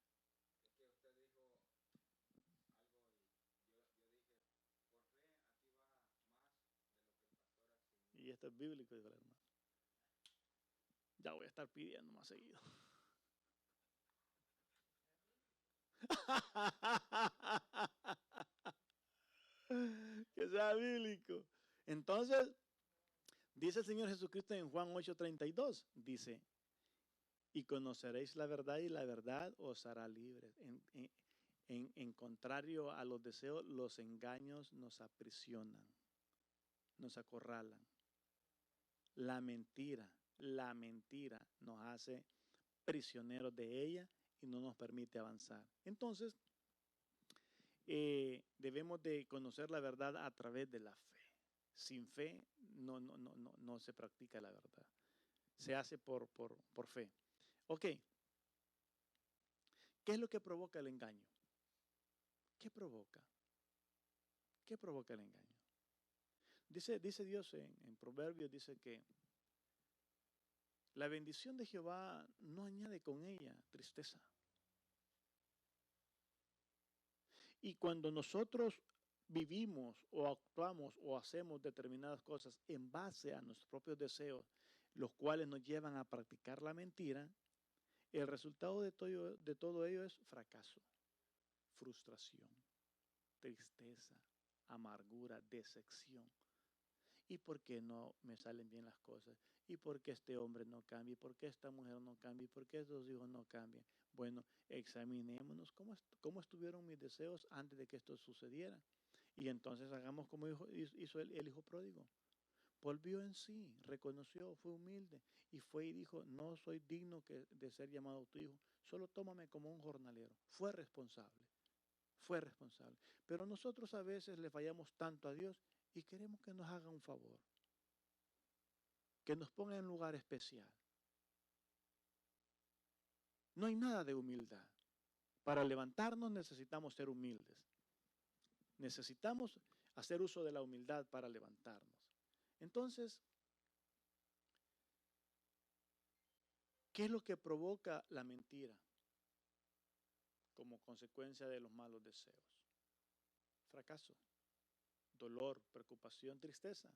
Y esto es bíblico, dijo la hermana. Ya voy a estar pidiendo más seguido. Que sea bíblico. Entonces, dice el Señor Jesucristo en Juan 8:32, dice, y conoceréis la verdad y la verdad os hará libres. En contrario a los deseos, los engaños nos aprisionan, nos acorralan. La mentira nos hace prisioneros de ella y no nos permite avanzar. Entonces, debemos de conocer la verdad a través de la fe. Sin fe no se practica la verdad. Se hace por fe. Ok. ¿Qué es lo que provoca el engaño? ¿Qué provoca? ¿Qué provoca el engaño? Dice Dios en Proverbios, dice que la bendición de Jehová no añade con ella tristeza. Y cuando nosotros vivimos o actuamos o hacemos determinadas cosas en base a nuestros propios deseos, los cuales nos llevan a practicar la mentira, el resultado de todo ello es fracaso, frustración, tristeza, amargura, decepción. ¿Y por qué no me salen bien las cosas? ¿Y por qué este hombre no cambia? ¿Y por qué esta mujer no cambia? ¿Y por qué estos hijos no cambian? Bueno, examinémonos cómo estuvieron mis deseos antes de que esto sucediera. Y entonces hagamos como hizo el hijo pródigo. Volvió en sí, reconoció, fue humilde y fue y dijo, no soy digno de ser llamado tu hijo, solo tómame como un jornalero. Fue responsable, fue responsable. Pero nosotros a veces le fallamos tanto a Dios y queremos que nos haga un favor, que nos ponga en un lugar especial. No hay nada de humildad. Para levantarnos necesitamos ser humildes. Necesitamos hacer uso de la humildad para levantarnos. Entonces, ¿qué es lo que provoca la mentira como consecuencia de los malos deseos? Fracaso, dolor, preocupación, tristeza.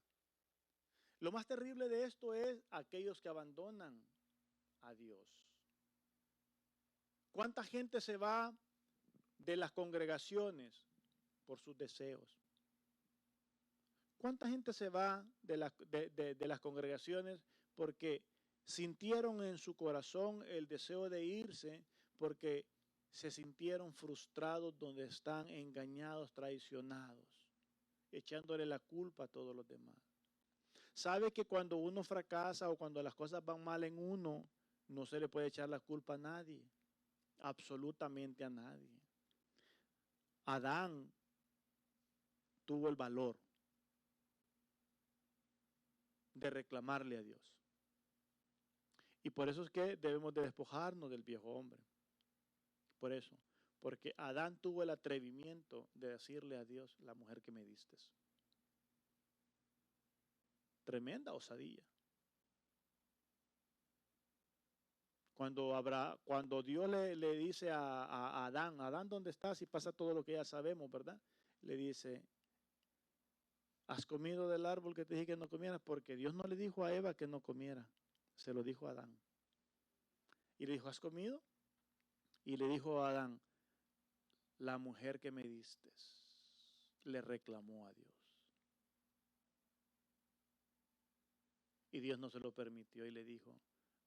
Lo más terrible de esto es aquellos que abandonan a Dios. ¿Cuánta gente se va de las congregaciones por sus deseos? ¿Cuánta gente se va de las congregaciones porque sintieron en su corazón el deseo de irse, porque se sintieron frustrados donde están engañados, traicionados, echándole la culpa a todos los demás? Sabe que cuando uno fracasa o cuando las cosas van mal en uno, no se le puede echar la culpa a nadie, absolutamente a nadie. Adán tuvo el valor de reclamarle a Dios. Y por eso es que debemos de despojarnos del viejo hombre. Por eso, porque Adán tuvo el atrevimiento de decirle a Dios, la mujer que me diste. Tremenda osadía. Cuando Dios le dice a Adán, Adán, ¿dónde estás? Y pasa todo lo que ya sabemos, ¿verdad? Le dice, ¿has comido del árbol que te dije que no comieras? Porque Dios no le dijo a Eva que no comiera, se lo dijo a Adán. Y le dijo, ¿has comido? Y le dijo a Adán, la mujer que me diste, le reclamó a Dios. Y Dios no se lo permitió y le dijo,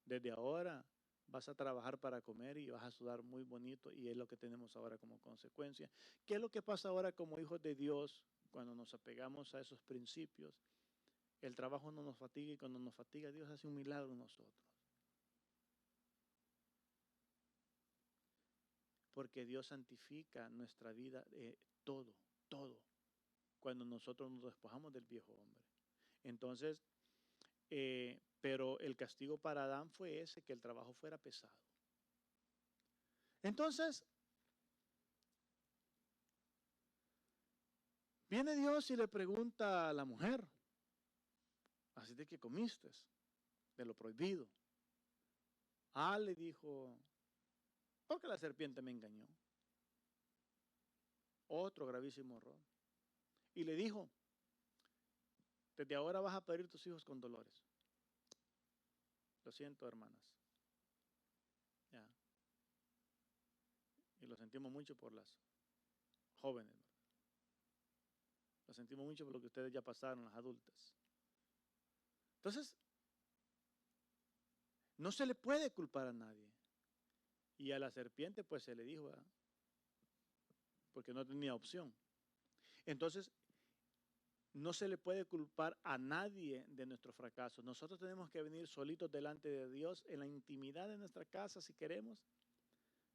desde ahora vas a trabajar para comer y vas a sudar muy bonito, y es lo que tenemos ahora como consecuencia. ¿Qué es lo que pasa ahora como hijos de Dios cuando nos apegamos a esos principios? El trabajo no nos fatiga, y cuando nos fatiga Dios hace un milagro en nosotros. Porque Dios santifica nuestra vida, todo, cuando nosotros nos despojamos del viejo hombre. Entonces, pero el castigo para Adán fue ese, que el trabajo fuera pesado. Entonces, viene Dios y le pregunta a la mujer, así de que comiste de lo prohibido. Le dijo, porque la serpiente me engañó. Otro gravísimo error. Y le dijo, desde ahora vas a parir tus hijos con dolores. Lo siento, hermanas. Ya. Y lo sentimos mucho por las jóvenes, ¿verdad? Lo sentimos mucho por lo que ustedes ya pasaron, las adultas. Entonces, no se le puede culpar a nadie. Y a la serpiente pues se le dijo, ¿verdad? Porque no tenía opción. Entonces, no se le puede culpar a nadie de nuestro fracaso. Nosotros tenemos que venir solitos delante de Dios en la intimidad de nuestra casa si queremos,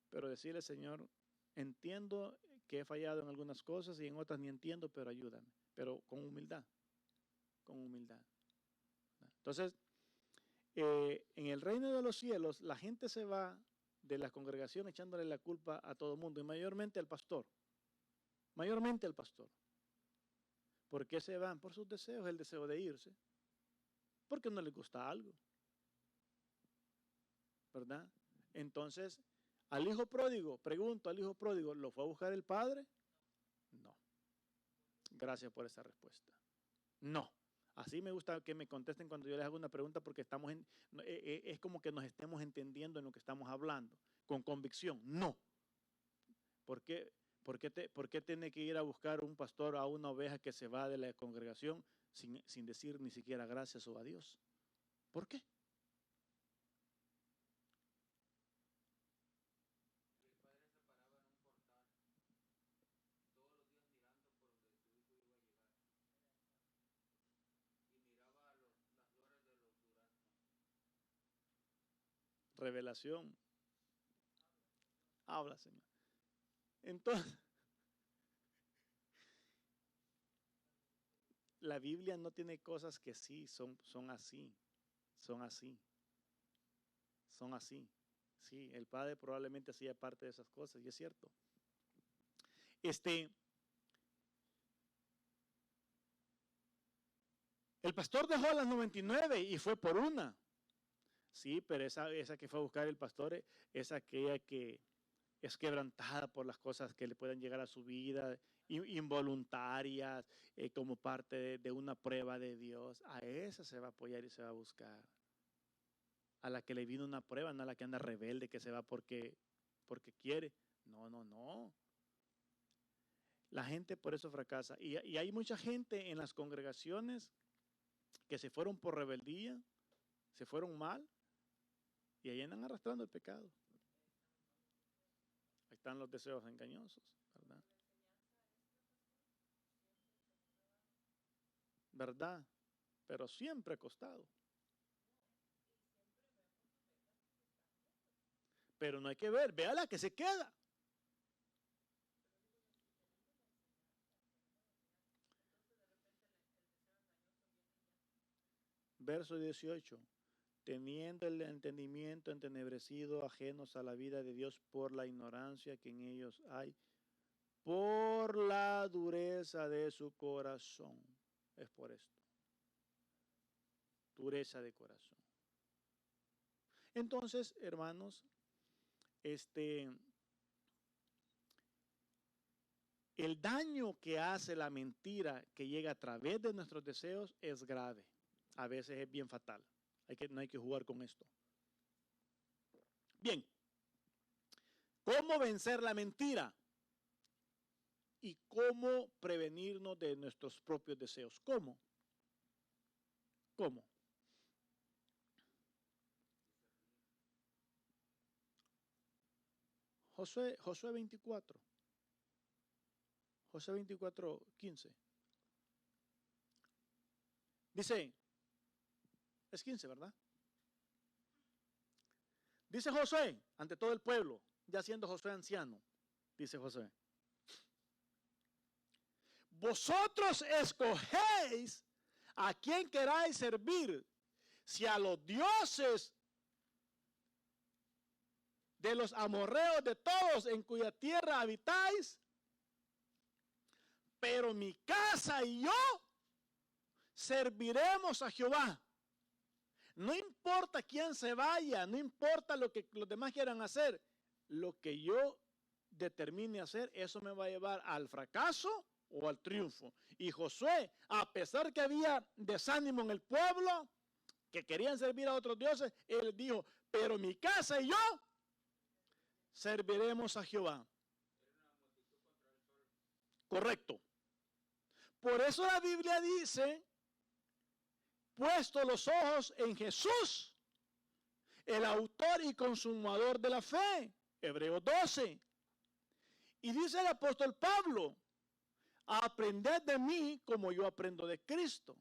pero decirle, Señor, entiendo que he fallado en algunas cosas y en otras ni entiendo, pero ayúdame. Pero con humildad, con humildad. Entonces, en el reino de los cielos, la gente se va de la congregación echándole la culpa a todo el mundo, y mayormente al pastor. Mayormente al pastor. ¿Por qué se van? Por sus deseos, el deseo de irse. Porque no les gusta algo. ¿Verdad? Entonces, al hijo pródigo, pregunto al hijo pródigo, ¿lo fue a buscar el padre? No. Gracias por esa respuesta. No. Así me gusta que me contesten cuando yo les hago una pregunta, porque es como que nos estemos entendiendo en lo que estamos hablando, con convicción. No. ¿Por qué tiene que ir a buscar un pastor a una oveja que se va de la congregación? sin decir ni siquiera gracias o adiós. ¿Por qué? Revelación. Habla, Señor. Entonces, la Biblia no tiene cosas que sí, son así, son así, son así. Sí, el Padre probablemente hacía parte de esas cosas, y es cierto. El pastor dejó las 99 y fue por una. Sí, pero esa que fue a buscar el pastor es aquella que es quebrantada por las cosas que le puedan llegar a su vida, involuntarias, como parte de una prueba de Dios. A esa se va a apoyar y se va a buscar. A la que le vino una prueba, no a la que anda rebelde, que se va porque quiere. No, no, no. La gente por eso fracasa. Y hay mucha gente en las congregaciones que se fueron por rebeldía, se fueron mal, y ahí andan arrastrando el pecado. Ahí están los deseos engañosos, ¿verdad? ¿Verdad? Pero siempre ha costado. Pero no hay que ver, véala que se queda. Verso 18. Teniendo el entendimiento entenebrecido, ajenos a la vida de Dios por la ignorancia que en ellos hay, por la dureza de su corazón. Es por esto. Dureza de corazón. Entonces, hermanos, el daño que hace la mentira que llega a través de nuestros deseos es grave. A veces es bien fatal. No hay que jugar con esto. Bien. ¿Cómo vencer la mentira? ¿Y cómo prevenirnos de nuestros propios deseos? ¿Cómo? ¿Cómo? Josué 24. Josué 24, 15. Dice, es 15, ¿verdad? Dice Josué, ante todo el pueblo, ya siendo Josué anciano, dice Josué, vosotros escogéis a quién queráis servir, si a los dioses de los amorreos de todos en cuya tierra habitáis, pero mi casa y yo serviremos a Jehová. No importa quién se vaya, no importa lo que los demás quieran hacer, lo que yo determine hacer, eso me va a llevar al fracaso o al triunfo. Y Josué, a pesar que había desánimo en el pueblo, que querían servir a otros dioses, él dijo, pero mi casa y yo serviremos a Jehová. Correcto. Por eso la Biblia dice, puesto los ojos en Jesús, el autor y consumador de la fe, Hebreos 12. Y dice el apóstol Pablo, aprended de mí como yo aprendo de Cristo.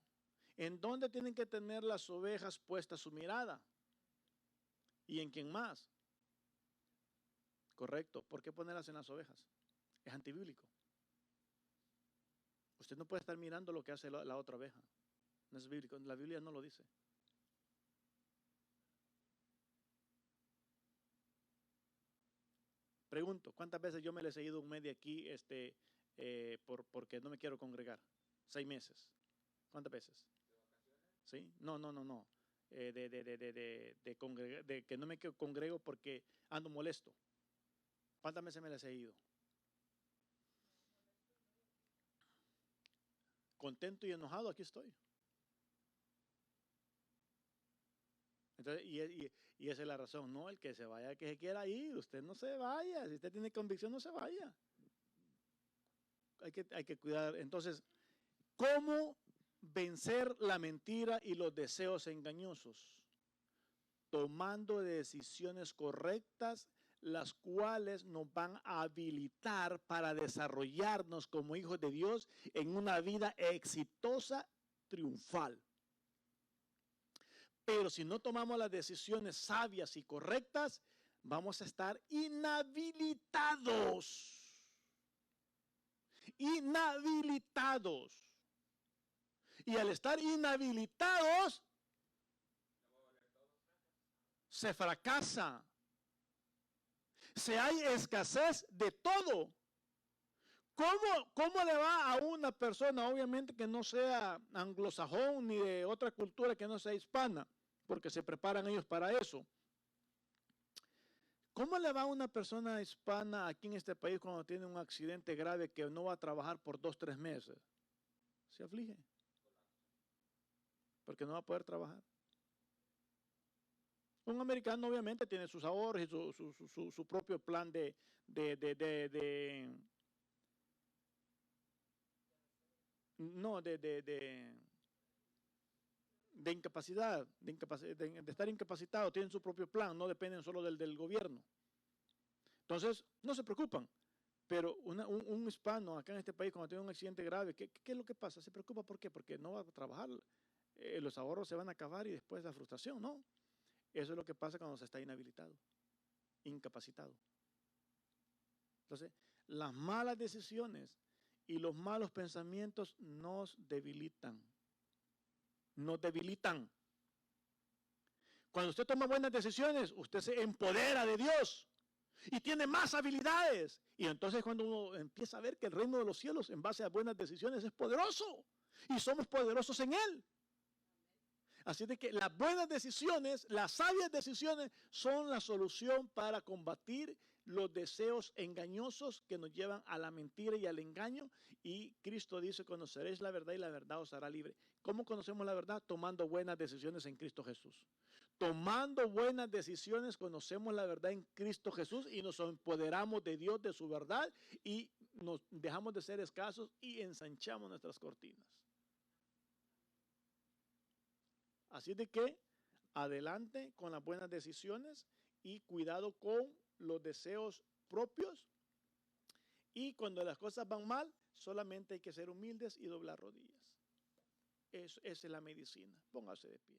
¿En dónde tienen que tener las ovejas puesta su mirada? ¿Y en quién más? Correcto. ¿Por qué ponerlas en las ovejas? Es antibíblico. Usted no puede estar mirando lo que hace la otra oveja. No es bíblico. La Biblia no lo dice. Pregunto, ¿cuántas veces yo me le he seguido un mes de aquí porque no me quiero congregar? 6 meses. ¿Cuántas veces? ¿Sí? No. De que no me congrego porque ando molesto. ¿Cuántas veces me le he seguido? Contento y enojado, aquí estoy. Entonces, y esa es la razón, no, el que se vaya, que se quiera ir, usted no se vaya, si usted tiene convicción, no se vaya. Hay que cuidar. Entonces, ¿cómo vencer la mentira y los deseos engañosos, tomando decisiones correctas, las cuales nos van a habilitar para desarrollarnos como hijos de Dios en una vida exitosa, triunfal. Pero si no tomamos las decisiones sabias y correctas, vamos a estar inhabilitados. Inhabilitados. Y al estar inhabilitados, se fracasa. Se hay escasez de todo. ¿Cómo le va a una persona, obviamente que no sea anglosajón ni de otra cultura que no sea hispana, porque se preparan ellos para eso? ¿Cómo le va a una persona hispana aquí en este país cuando tiene un accidente grave que no va a trabajar por 2 o 3 meses? Se aflige, porque no va a poder trabajar. Un americano obviamente tiene sus ahorros y su propio plan de incapacidad, de estar incapacitado, tienen su propio plan, no dependen solo del gobierno. Entonces, no se preocupan. Pero un hispano acá en este país, cuando tiene un accidente grave, ¿qué es lo que pasa? Se preocupa, ¿por qué? Porque no va a trabajar, los ahorros se van a acabar y después la frustración, ¿no? Eso es lo que pasa cuando se está inhabilitado, incapacitado. Entonces, las malas decisiones y los malos pensamientos nos debilitan. Nos debilitan. Cuando usted toma buenas decisiones, usted se empodera de Dios y tiene más habilidades. Y entonces cuando uno empieza a ver que el reino de los cielos en base a buenas decisiones es poderoso y somos poderosos en él. Así de que las buenas decisiones, las sabias decisiones son la solución para combatir los deseos engañosos que nos llevan a la mentira y al engaño. Y Cristo dice, conoceréis la verdad y la verdad os hará libre. ¿Cómo conocemos la verdad? Tomando buenas decisiones en Cristo Jesús. Tomando buenas decisiones conocemos la verdad en Cristo Jesús y nos empoderamos de Dios, de su verdad, y nos dejamos de ser escasos y ensanchamos nuestras cortinas. Así de que adelante con las buenas decisiones y cuidado con los deseos propios. Y cuando las cosas van mal, solamente hay que ser humildes y doblar rodillas. Esa es la medicina. Póngase de pie.